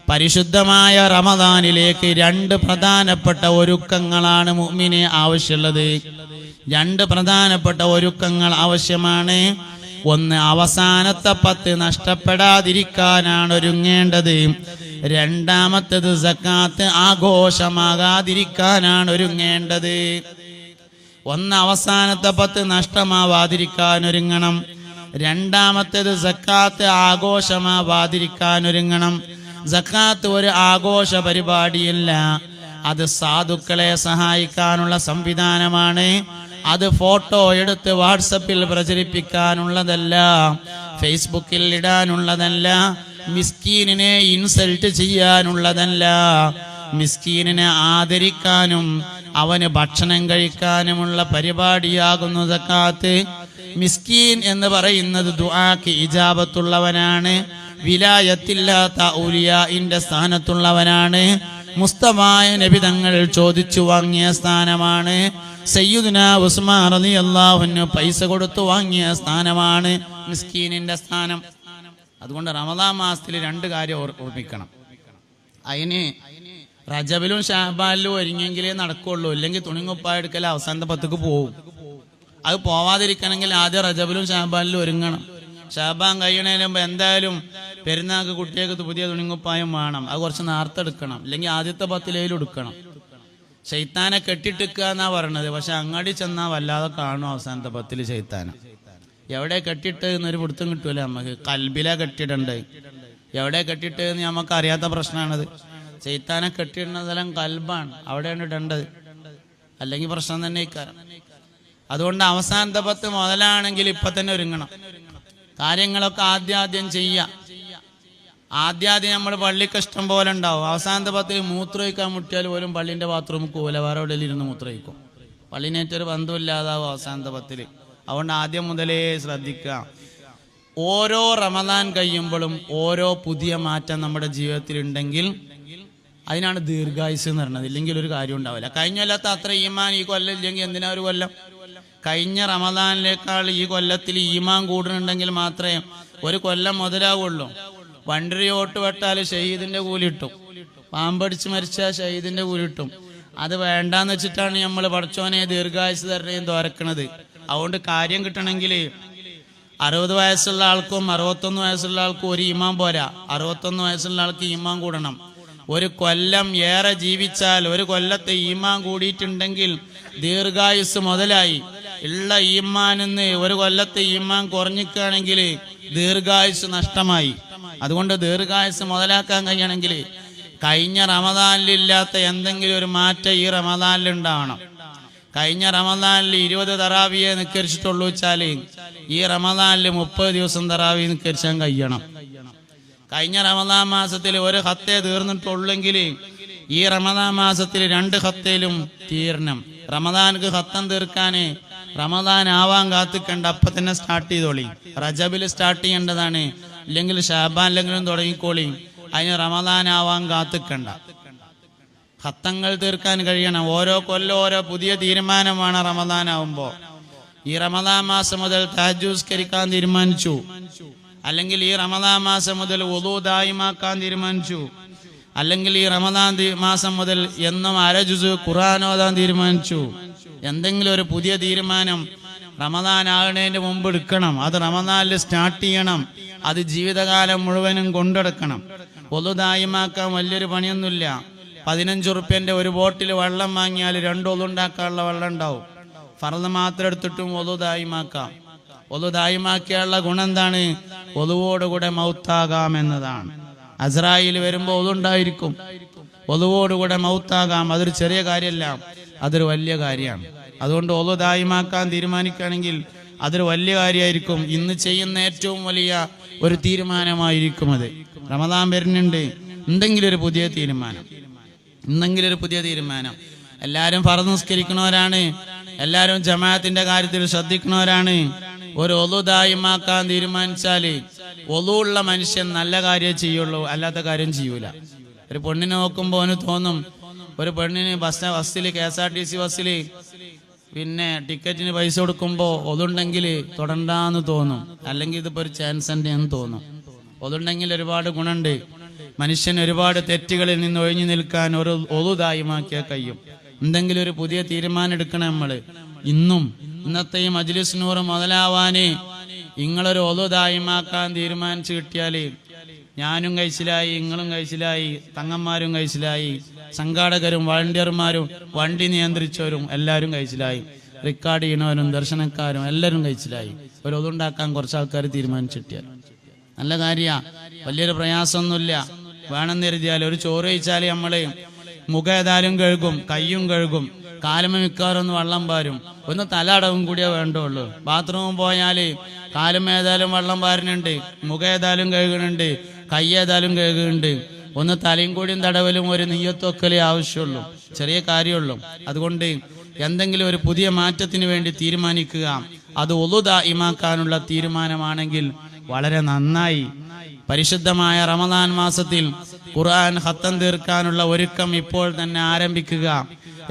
പരിശുദ്ധമായ റമദാനിലേക്ക് രണ്ട് പ്രധാനപ്പെട്ട ഒരുക്കങ്ങളാണ് മുഅ്മിനെ ആവശ്യമുള്ളത്. രണ്ട് പ്രധാനപ്പെട്ട ഒരുക്കങ്ങൾ ആവശ്യമാണ്. ഒന്ന്, അവസാനത്തെ 10 നഷ്ടപ്പെടാതിരിക്കാനാണ് ഒരുങ്ങേണ്ടത്. രണ്ടാമത്തേത് സക്കാത്ത് ആഘോഷമാകാതിരിക്കാനാണ് ഒരുങ്ങേണ്ടത്. ഒന്ന്, അവസാനത്തെ 10 നഷ്ടമാവാതിരിക്കാൻ ഒരുങ്ങണം. രണ്ടാമത്തേത് സക്കാത്ത് ആഘോഷമാവാതിരിക്കാൻ ഒരുങ്ങണം. സക്കാത്ത് ഒരു ആഘോഷ പരിപാടിയല്ല, അത് സാധുക്കളെ സഹായിക്കാനുള്ള സംവിധാനമാണ്. അത് ഫോട്ടോ എടുത്ത് വാട്സപ്പിൽ പ്രചരിപ്പിക്കാനുള്ളതല്ല, ഫേസ്ബുക്കിൽ ഇടാനുള്ളതല്ല, മിസ്കീനിനെ ഇൻസൾട്ട് ചെയ്യാനുള്ളതല്ല. മിസ്കീനിനെ ആദരിക്കാനും അവന് ഭക്ഷണം കഴിക്കാനുമുള്ള പരിപാടിയാകുന്നു സക്കാത്ത്. മിസ്കീൻ എന്ന് പറയുന്നത് ദുആക്ക് ഇജാബത്തുള്ളവനാണ്, വിലായത്തില്ലാത്ത ഔലിയാഇന്റെ സ്ഥാനത്തുള്ളവനാണ്, മുസ്തഫായ നബി തങ്ങൾ ചോദിച്ചു വാങ്ങിയ സ്ഥാനമാണ്, സയ്യിദുനാ ഉസ്മാൻ റളിയല്ലാഹു അൻഹു പൈസ കൊടുത്തു വാങ്ങിയ സ്ഥാനമാണ് മിസ്കീനിന്റെ സ്ഥാനം. അതുകൊണ്ട് റമദാൻ മാസത്തിൽ 2 കാര്യം ഓർമ്മിക്കണം. അതിന് റജബിലും ഷഅബാനിലും ഒരുങ്ങിയെങ്കിലേ നടക്കുള്ളൂ, ഇല്ലെങ്കിൽ തുണിങ്ങുപ്പായ എടുക്കൽ അവസാനത്തെ 10ക്ക് പോകും. അത് പോവാതിരിക്കണമെങ്കിൽ ആദ്യം റജബിലും ഷഅബാനിലും ഒരുങ്ങണം. ഷഅബാൻ കഴിയണതിന് മുമ്പ് എന്തായാലും പെരുന്നാൾക്ക് കുട്ടികൾക്ക് പുതിയ തുണിങ്ങുപ്പായം വേണം. അത് കുറച്ച് നേരത്തെ എടുക്കണം, ഇല്ലെങ്കിൽ ആദ്യത്തെ 10 എടുക്കണം. ശൈത്താനെ കെട്ടിട്ടിക്കുക എന്നാ പറയണത്, പക്ഷെ അങ്ങാടി ചെന്നാൽ വല്ലാതെ കാണും അവസാനത്തെ 10 ശൈത്താനെ. എവിടെ കെട്ടിട്ട് എന്നൊരു പിടുത്തം കിട്ടൂല നമുക്ക്. കൽബില കെട്ടിടണ്ട്, എവിടെ കെട്ടിട്ട് എന്ന് നമുക്ക് അറിയാത്ത പ്രശ്നമാണത്. ശൈത്താനെ കെട്ടിയിടുന്ന സ്ഥലം കൽബാണ്, അവിടെയാണ് ഇടേണ്ടത്, അല്ലെങ്കിൽ പ്രശ്നം തന്നെ ഇക്കാരം. അതുകൊണ്ട് അവസാനത്തെ 10 മുതലാണെങ്കിൽ ഇപ്പൊ തന്നെ ഒരുങ്ങണം. കാര്യങ്ങളൊക്കെ ആദ്യം ചെയ്യാം. ആദ്യം നമ്മൾ പള്ളിക്ക് ഇഷ്ടം പോലെ ഉണ്ടാവും. അവസാനത്തെ 10 മൂത്രമൊഴിക്കാൻ മുട്ടിയാൽ പോലും പള്ളിന്റെ ബാത്റൂമിൽ പോവില്ല, വേറെ എവിടെയും ഇരുന്ന് മൂത്രമൊഴിക്കും. പള്ളിനേറ്റൊരു ബന്ധമില്ലാതാവും അവസാനത്തെ 10. അതുകൊണ്ട് ആദ്യം മുതലേ ശ്രദ്ധിക്കുക. ഓരോ റമദാൻ കഴിയുമ്പോഴും ഓരോ പുതിയ മാറ്റം നമ്മുടെ ജീവിതത്തിൽ ഉണ്ടെങ്കിൽ അതിനാണ് ദീർഘായുസ് എന്ന് പറയുന്നത്. ഇല്ലെങ്കിൽ ഒരു കാര്യം ഉണ്ടാവില്ല. കഴിഞ്ഞ കൊല്ലത്തെ അത്ര ഈമാൻ ഈ കൊല്ലം ഇല്ലെങ്കിൽ എന്തിനാ ഒരു കൊല്ലം? കഴിഞ്ഞ റമദാനിലേക്കാൾ ഈ കൊല്ലത്തിൽ ഈമാൻ കൂടുന്നുണ്ടെങ്കിൽ മാത്രമേ ഒരു കൊല്ലം മുതലാവുള്ളൂ. വണ്ടരി ഓട്ട് വെട്ടാൽ ഷഹീദിന്റെ കൂലി കിട്ടും, പാമ്പടിച്ച് മരിച്ചാൽ ഷഹീദിന്റെ കൂലി കിട്ടും. അത് വേണ്ടാന്ന് വെച്ചിട്ടാണ് നമ്മൾ പടച്ചോനെ ദീർഘായുസ് തരണേയും തോരക്കണത്. അതുകൊണ്ട് കാര്യം കിട്ടണമെങ്കിൽ 60 വയസ്സുള്ള ആൾക്കും 61 വയസ്സുള്ള ആൾക്കും ഒരു ഈമാൻ പോരാ. 61 വയസ്സുള്ള ആൾക്ക് ഈമാൻ കൂടണം. ഒരു കൊല്ലം ഏറെ ജീവിച്ചാൽ ഒരു കൊല്ലത്തെ ഈമാൻ കൂടിയിട്ടുണ്ടെങ്കിൽ ദീർഘായുസ് മുതലായി. ഉള്ള ഈമാനിന്ന് ഒരു കൊല്ലത്തെ ഈമാൻ കുറഞ്ഞിക്കുകയാണെങ്കിൽ ദീർഘായുസ് നഷ്ടമായി. അതുകൊണ്ട് ദീർഘായുസ് മുതലാക്കാൻ കഴിയണമെങ്കിൽ കഴിഞ്ഞ റമദാനിലില്ലാത്ത എന്തെങ്കിലും ഒരു മാറ്റം ഈ റമദാനിൽ ഉണ്ടാവണം. കഴിഞ്ഞ റമദാനിൽ 20 തറാവിയെ നിസ്കരിച്ചിട്ടുള്ളൂ വെച്ചാൽ ഈ റമദാനിൽ 30 ദിവസം തറാവി നിസ്കരിച്ചാൻ കഴിയണം. കഴിഞ്ഞ റമദാൻ മാസത്തിൽ ഒരു ഖത്തേ തീർന്നിട്ടുള്ളെങ്കിൽ ഈ റമദാൻ മാസത്തിൽ 2 ഖത്തേലും തീരണം. റമദാനക്ക് ഖത്തം തീർക്കാന് റമദാൻ ആവാൻ കാത്തിക്കണ്ട, അപ്പൊ തന്നെ സ്റ്റാർട്ട് ചെയ്തോളി. റജബിൽ സ്റ്റാർട്ട് ചെയ്യേണ്ടതാണ്, ഇല്ലെങ്കിൽ ഷാബാനിലെങ്കിലും തുടങ്ങിക്കോളി. അതിന് റമദാൻ ആവാൻ കാത്തിക്കണ്ട. ഖത്തങ്ങൾ തീർക്കാൻ കഴിയണം. ഓരോ കൊല്ലം ഓരോ പുതിയ തീരുമാനമാണ് റമദാൻ ആവുമ്പോ. ഈ റമദാൻ മാസം മുതൽ തഹജ്ജുദ് നിസ്കരിക്കാൻ തീരുമാനിച്ചു, അല്ലെങ്കിൽ ഈ റമദാൻ മാസം മുതൽ വുളൂ ദായിമാക്കാൻ തീരുമാനിച്ചു, അല്ലെങ്കിൽ ഈ റമദാൻ മാസം മുതൽ എന്നും 1/2 ജുസ് ഖുർആൻ ഓതാൻ തീരുമാനിച്ചു. എന്തെങ്കിലും ഒരു പുതിയ തീരുമാനം റമദാൻ ആകുന്നതിന് മുമ്പ് എടുക്കണം. അത് റമദാനിൽ സ്റ്റാർട്ട് ചെയ്യണം. അത് ജീവിതകാലം മുഴുവനും കൊണ്ടെടുക്കണം. വുളൂ ദായിമാക്കാൻ വലിയൊരു പണിയൊന്നുമില്ല. 15 റുപ്യന്റെ ഒരു ബോട്ടിൽ വെള്ളം വാങ്ങിയാൽ 2 വുളൂ ഉണ്ടാക്കാനുള്ള വെള്ളം ഉണ്ടാവും. ഫർദ് മാത്രം എടുത്തിട്ടും വുളൂ ദായിമാക്കാം. വുളൂ ദായിമാക്കിയുള്ള ഗുണം എന്താണ്? വുളുവോടുകൂടെ മൗത്താകാം എന്നതാണ്. അസ്രായിൽ വരുമ്പോൾ വുളൂ ഉണ്ടായിരിക്കും, വുളുവോടുകൂടെ മൗത്താകാം. അതൊരു ചെറിയ കാര്യമല്ല, അതൊരു വലിയ കാര്യമാണ്. അതുകൊണ്ട് വുളൂ ദായിമാക്കാൻ തീരുമാനിക്കുകയാണെങ്കിൽ അതൊരു വലിയ കാര്യമായിരിക്കും. ഇന്ന് ചെയ്യുന്ന ഏറ്റവും വലിയ ഒരു തീരുമാനമായിരിക്കും അത്. റമദാൻ വരുന്നുണ്ട്, എന്തെങ്കിലും ഒരു പുതിയ തീരുമാനം. എല്ലാവരും ഫർദ് നിസ്കരിക്കുന്നവരാണ്, എല്ലാവരും ജമാഅത്തിന്റെ കാര്യത്തിൽ ശ്രദ്ധിക്കുന്നവരാണ്. ഒരു വുളൂ ദായിമാക്കാൻ തീരുമാനിച്ചാല് വുളൂ ഉള്ള മനുഷ്യൻ നല്ല കാര്യം ചെയ്യുള്ളൂ, അല്ലാത്ത കാര്യം ചെയ്യൂല. ഒരു പെണ്ണിനെ നോക്കുമ്പോൾ അവന് തോന്നും, ഒരു പെണ്ണിന് ബസ്സിൽ KSRTC ബസ്സിൽ പിന്നെ ടിക്കറ്റിന് പൈസ കൊടുക്കുമ്പോൾ ഒതുണ്ടെങ്കിൽ തൊടണ്ടാന്ന് തോന്നും, അല്ലെങ്കിൽ ഇതിപ്പോ ഒരു ചാൻസ് ഉണ്ട് എന്ന് തോന്നും. ഒതുണ്ടെങ്കിൽ ഒരുപാട് ഗുണമുണ്ട്. മനുഷ്യൻ ഒരുപാട് തെറ്റുകളിൽ നിന്ന് ഒഴിഞ്ഞു നിൽക്കാൻ ഒരു ഒളുദായിമാക്കിയാൽ കഴിയും. എന്തെങ്കിലും ഒരു പുതിയ തീരുമാനം എടുക്കണം. നമ്മൾ ഇന്നത്തെ ഈ മജ്ലിസ് നൂർ മുതലാവാന് നിങ്ങളൊരു ഒളുദായിമാക്കാൻ തീരുമാനിച്ചു കിട്ടിയാല് ഞാനും കഴിച്ചിലായി, നിങ്ങളും കഴിച്ചിലായി, തങ്ങന്മാരും കഴിച്ചിലായി, സംഘാടകരും വളണ്ടിയർമാരും വണ്ടി നിയന്ത്രിച്ചവരും എല്ലാവരും കഴിച്ചിലായി, റെക്കോർഡ് ചെയ്യണവരും ദർശനക്കാരും എല്ലാവരും കഴിച്ചിലായി. ഒരു ഒതുണ്ടാക്കാൻ കുറച്ച് ആൾക്കാർ തീരുമാനിച്ചിട്ടിയാൽ നല്ല കാര്യമാണ്. വലിയൊരു പ്രയാസമൊന്നുമില്ല. വേണമെന്ന് കരുതിയാൽ ഒരു ചോറ് കഴിച്ചാൽ നമ്മള് മുഖം ഏതായാലും കഴുകും, കയ്യും കഴുകും, കാലുമ മിക്കാറൊന്ന് വെള്ളം പാരും, ഒന്ന് തല അടവും കൂടിയേ വേണ്ടുള്ളൂ. ബാത്റൂമിൽ പോയാല് കാലും ഏതായാലും വെള്ളം പാരുന്നുണ്ട്, മുഖം ഏതായാലും കഴുകുന്നുണ്ട്, കൈ ഏതായാലും കഴുകുന്നുണ്ട്, ഒന്ന് തലയും കൂടിയും തടവലും ഒരു നെയ്യത്തൊക്കലേ ആവശ്യമുള്ളൂ. ചെറിയ കാര്യമുള്ളൂ. അതുകൊണ്ട് എന്തെങ്കിലും ഒരു പുതിയ മാറ്റത്തിന് വേണ്ടി തീരുമാനിക്കുക. അത് ഒളുദായിമാക്കാനുള്ള തീരുമാനമാണെങ്കിൽ വളരെ നന്നായി. പരിശുദ്ധമായ റമദാൻ മാസത്തിൽ ഖുർആൻ ഖത്തം തീർക്കാനുള്ള ഒരുക്കം ഇപ്പോൾ തന്നെ ആരംഭിക്കുക.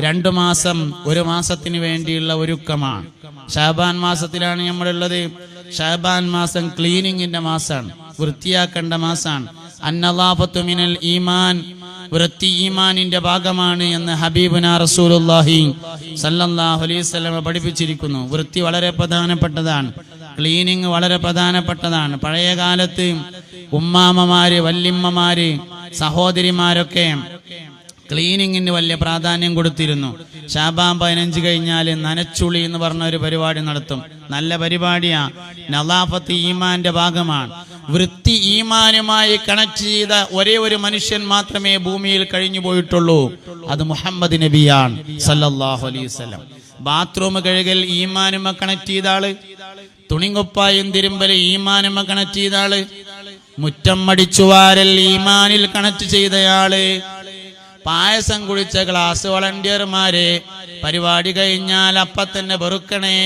2 മാസം, 1 മാസത്തിന് വേണ്ടിയുള്ള ഒരുക്കമാണ്. ശഅബാൻ മാസത്തിലാണ് നമ്മളുള്ളത്. ശഅബാൻ മാസം ക്ലീനിങ്ങിന്റെ മാസമാണ്, വൃത്തിയാക്കേണ്ട മാസമാണ്. അന്നളാഫത്തു മിനൽ ഈമാൻ, വൃത്തി ഈമാനിന്റെ ഭാഗമാണ് എന്ന് ഹബീബുനാ റസൂലുള്ളാഹി സല്ലല്ലാഹു അലൈഹി വസല്ലം പഠിപ്പിച്ചിരിക്കുന്നു. വൃത്തി വളരെ പ്രധാനപ്പെട്ടതാണ്. ക്ലീനിങ് വളരെ പ്രധാനപ്പെട്ടതാണ്. പഴയ കാലത്ത് ഉമ്മാമ്മമാര്, വല്യമ്മമാര്, സഹോദരിമാരൊക്കെ ക്ലീനിങ്ങിന് വലിയ പ്രാധാന്യം കൊടുത്തിരുന്നു. ശഅബാൻ 15 കഴിഞ്ഞാൽ നനച്ചുളി എന്ന് പറഞ്ഞ ഒരു പരിപാടി നടത്തും. നല്ല പരിപാടിയാ. നളാഫത്ത് ഈമാന്റെ ഭാഗമാണ്. വൃത്തി ഈമാനുമായി കണക്ട് ചെയ്ത ഒരേ ഒരു മനുഷ്യൻ മാത്രമേ ഭൂമിയിൽ കഴിഞ്ഞു പോയിട്ടുള്ളൂ. അത് മുഹമ്മദ് നബിയാണ് സല്ലല്ലാഹു അലൈഹി വസല്ലം. ബാത്റൂം കഴുകൽ ഈമാനുമ കണക്ട് ചെയ്ത ആള്, തുണിങ്കുപ്പായും തിരുമ്പല് ഈമാനുമ കണക്ട് ചെയ്ത ആള്, മുറ്റം മടിച്ചുവാരൽ ഈമാനിൽ കണക്ട് ചെയ്തയാള്, പായസം കുടിച്ച ക്ലാസ് വളണ്ടിയർമാരെ പരിപാടി കഴിഞ്ഞാൽ അപ്പ തന്നെ വെറുക്കണേ,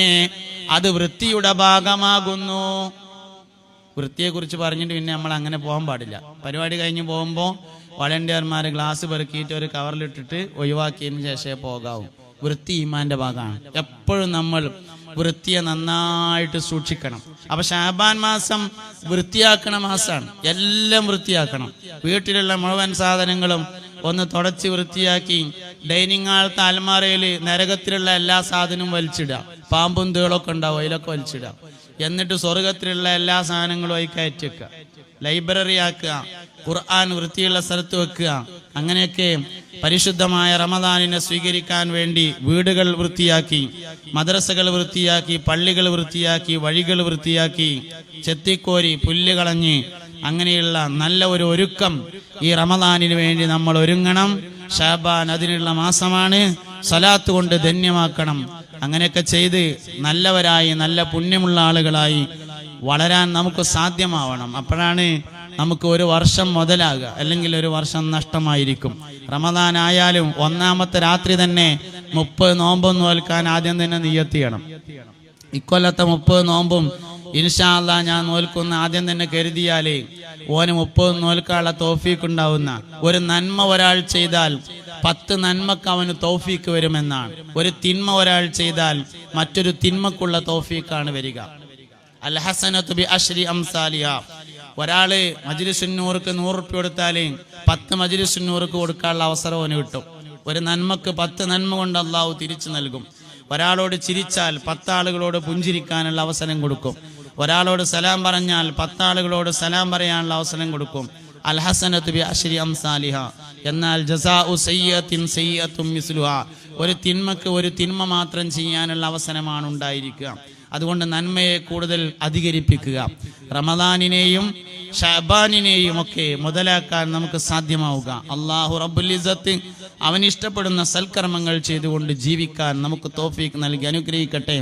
അത് വൃത്തിയുടെ ഭാഗമാകുന്നു. വൃത്തിയെ കുറിച്ച് പറഞ്ഞിട്ട് പിന്നെ നമ്മൾ അങ്ങനെ പോകാൻ പാടില്ല. പരിപാടി കഴിഞ്ഞ് പോകുമ്പോൾ വളണ്ടിയർമാർ ഗ്ലാസ് പെറുക്കിയിട്ട് ഒരു കവറിലിട്ടിട്ട് ഒഴിവാക്കിയതിന് ശേഷമേ പോകാവൂ. വൃത്തി ഈമാന്റെ ഭാഗമാണ്. എപ്പോഴും നമ്മൾ വൃത്തിയെ നന്നായിട്ട് സൂക്ഷിക്കണം. അപ്പൊ ശഅബാൻ മാസം വൃത്തിയാക്കണ മാസമാണ്. എല്ലാം വൃത്തിയാക്കണം. വീട്ടിലുള്ള മുഴുവൻ സാധനങ്ങളും ഒന്ന് തുടച്ച് വൃത്തിയാക്കി ഡൈനിങ് ഹാളത്തെ അൽമാറയിൽ നരകത്തിലുള്ള എല്ലാ സാധനവും വലിച്ചിടുക. പാമ്പും തേളൊക്കെ ഉണ്ടാവും, അതിലൊക്കെ വലിച്ചിടുക. എന്നിട്ട് സ്വർഗത്തിലുള്ള എല്ലാ സാധനങ്ങളും ആയി കയറ്റി വെക്കുക. ലൈബ്രറി ആക്കുക, ഖുർആൻ വൃത്തിയുള്ള സ്ഥലത്ത് വെക്കുക. അങ്ങനെയൊക്കെ പരിശുദ്ധമായ റമദാനിനെ സ്വീകരിക്കാൻ വേണ്ടി വീടുകൾ വൃത്തിയാക്കി, മദ്രസകൾ വൃത്തിയാക്കി, പള്ളികൾ വൃത്തിയാക്കി, വഴികൾ വൃത്തിയാക്കി, ചെത്തിക്കോരി പുല്ല് കളഞ്ഞ് അങ്ങനെയുള്ള നല്ല ഒരു ഒരുക്കം ഈ റമദാനിന് വേണ്ടി നമ്മൾ ഒരുങ്ങണം. ശഅബാൻ അതിനുള്ള മാസമാണ്. സലാത്ത് കൊണ്ട് ധന്യമാക്കണം. അങ്ങനെയൊക്കെ ചെയ്ത് നല്ലവരായി, നല്ല പുണ്യമുള്ള ആളുകളായി വളരാൻ നമുക്ക് സാധ്യമാവണം. അപ്പോഴാണ് നമുക്ക് ഒരു വർഷം മുതലാകുക. അല്ലെങ്കിൽ ഒരു വർഷം നഷ്ടമായിരിക്കും. റമദാൻ ആയാലും 1-ാമത്തെ രാത്രി തന്നെ 30 നോമ്പും നോൽക്കാൻ ആദ്യം തന്നെ നിയ്യത്ത് ചെയ്യണം. ഇക്കൊല്ലത്തെ 30 നോമ്പും ഇൻഷാ അല്ലാഹ് ഞാൻ നോൽക്കുന്ന ആദ്യം തന്നെ കരുതിയാലേ ഓന് 30 നോൽക്കാനുള്ള തൗഫീഖ് ഉണ്ടാവുന്ന. ഒരു നന്മ ഒരാൾ ചെയ്താൽ 10 നന്മക്ക് അവന് തൗഫീഖ് വരുമെന്നാണ്. ഒരു തിന്മ ഒരാൾ ചെയ്താൽ മറ്റൊരു തിന്മക്കുള്ള തൗഫീഖാണ് വരിക. അൽ ഹസനതു ബി അശ്രി അംസാലിഹാ. ഒരാള് മജ്ലിസുന്നൂർക്ക് 100 റുപ്യ കൊടുത്താല് 10 മജ്ലിസുന്നൂർക്ക് കൊടുക്കാനുള്ള അവസരം അവന് കിട്ടും. ഒരു നന്മക്ക് 10 നന്മ കൊണ്ട് അള്ളാഹു തിരിച്ചു നൽകും. ഒരാളോട് ചിരിച്ചാൽ 10 ആളുകളോട് പുഞ്ചിരിക്കാനുള്ള അവസരം കൊടുക്കും. ഒരാളോട് സലാം പറഞ്ഞാൽ 10 ആളുകളോട് സലാം പറയാനുള്ള അവസരം കൊടുക്കും. അൽ ഹസനതു ബി അശ്രി അംസാലിഹാ. എന്നാൽ ജസാഉ സയ്യിഅത്തിൻ സയ്യിഅത്തും മിസ്ലുഹാ. ഒരു തിന്മക്ക് ഒരു തിന്മ മാത്രം ചെയ്യാനുള്ള അവസരമാണ് ഉണ്ടായിരിക്കുക. അതുകൊണ്ട് നന്മയെ കൂടുതൽ അധികരിപ്പിക്കുക. റമദാനിനെയും ശഅബാനിനെയും ഒക്കെ മുതലാക്കാൻ നമുക്ക് സാധ്യമാവുക. അല്ലാഹു റബ്ബുൽ ഇസ്സത്ത് അവൻ ഇഷ്ടപ്പെടുന്ന സൽക്കർമ്മങ്ങൾ ചെയ്തുകൊണ്ട് ജീവിക്കാൻ നമുക്ക് തൗഫീഖ് നൽകി അനുഗ്രഹിക്കട്ടെ.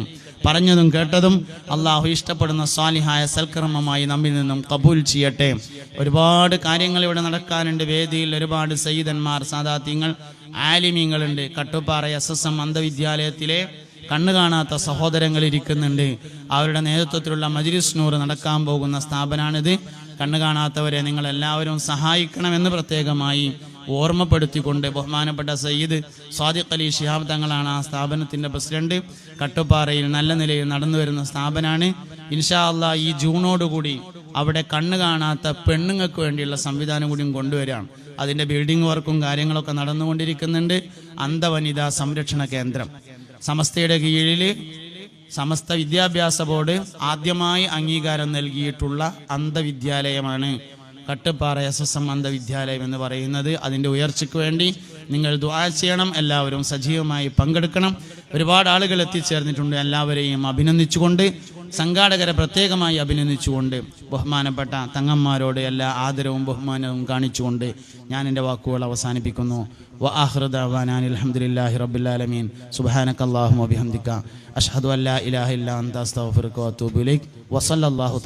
പറഞ്ഞതും കേട്ടതും അല്ലാഹു ഇഷ്ടപ്പെടുന്ന സ്വാലിഹായ സൽക്കർമ്മമായി നമ്മിൽ നിന്നും ഖബൂൽ ചെയ്യട്ടെ. ഒരുപാട് കാര്യങ്ങൾ ഇവിടെ നടക്കാനുണ്ട്. വേദിയിൽ ഒരുപാട് സയ്യിദന്മാർ, സാദാത്യങ്ങൾ, ആലിമീങ്ങളുണ്ട്. കട്ടുപ്പാറ SSM അന്ധവിദ്യാലയത്തിലെ കണ്ണു കാണാത്ത സഹോദരങ്ങൾ ഇരിക്കുന്നുണ്ട്. അവരുടെ നേതൃത്വത്തിലുള്ള മജ്ലിസ് നൂർ നടക്കാൻ പോകുന്ന സ്ഥാപനമാണിത്. കണ്ണു കാണാത്തവരെ നിങ്ങൾ എല്ലാവരും സഹായിക്കണമെന്ന് പ്രത്യേകമായി ഓർമ്മപ്പെടുത്തിക്കൊണ്ട് ബഹുമാനപ്പെട്ട സയ്യിദ് സ്വാദിഖ് അലി ശിഹാബ് തങ്ങളാണ് ആ സ്ഥാപനത്തിൻ്റെ പ്രസിഡന്റ്. കട്ടുപ്പാറയിൽ നല്ല നിലയിൽ നടന്നു വരുന്ന സ്ഥാപനമാണ്. ഇൻഷാ അല്ലാഹ് ഈ ജൂണോടുകൂടി അവിടെ കണ്ണ് കാണാത്ത പെണ്ണുങ്ങൾക്ക് വേണ്ടിയുള്ള സംവിധാനം കൂടിയും കൊണ്ടുവരികയാണ്. അതിൻ്റെ ബിൽഡിംഗ് വർക്കും കാര്യങ്ങളൊക്കെ നടന്നുകൊണ്ടിരിക്കുന്നുണ്ട്. അന്ധവനിതാ സംരക്ഷണ കേന്ദ്രം സമസ്തയുടെ കീഴിൽ സമസ്ത വിദ്യാഭ്യാസ ബോർഡ് ആദ്യമായി അംഗീകാരം നൽകിയിട്ടുള്ള അന്ധവിദ്യാലയമാണ് കട്ടുപ്പാറ SSM അന്ധവിദ്യാലയം എന്ന് പറയുന്നത്. അതിൻ്റെ ഉയർച്ചയ്ക്ക് വേണ്ടി നിങ്ങൾ ദുആ ചെയ്യണം. എല്ലാവരും സജീവമായി പങ്കെടുക്കണം. ഒരുപാട് ആളുകൾ എത്തിച്ചേർന്നിട്ടുണ്ട്. എല്ലാവരെയും അഭിനന്ദിച്ചുകൊണ്ട്, സംഘാടകരെ പ്രത്യേകമായി അഭിനന്ദിച്ചുകൊണ്ട്, ബഹുമാനപ്പെട്ട തങ്ങന്മാരോട് എല്ലാ ആദരവും ബഹുമാനവും കാണിച്ചുകൊണ്ട് ഞാൻ എൻ്റെ വാക്കുകൾ അവസാനിപ്പിക്കുന്നു. വആഖിറു ദഅവാനാ അൽഹംദുലില്ലാഹി റബ്ബിൽ ആലമീൻ. സുബ്ഹാനകല്ലാഹുമ്മ വബിഹംദിക അഷ്ഹദു അല്ലാ ഇലാഹ ഇല്ലാ അൻത അസ്തഗ്ഫിറുക വഅതൂബു ഇലൈക്. വസല്ലല്ലാഹു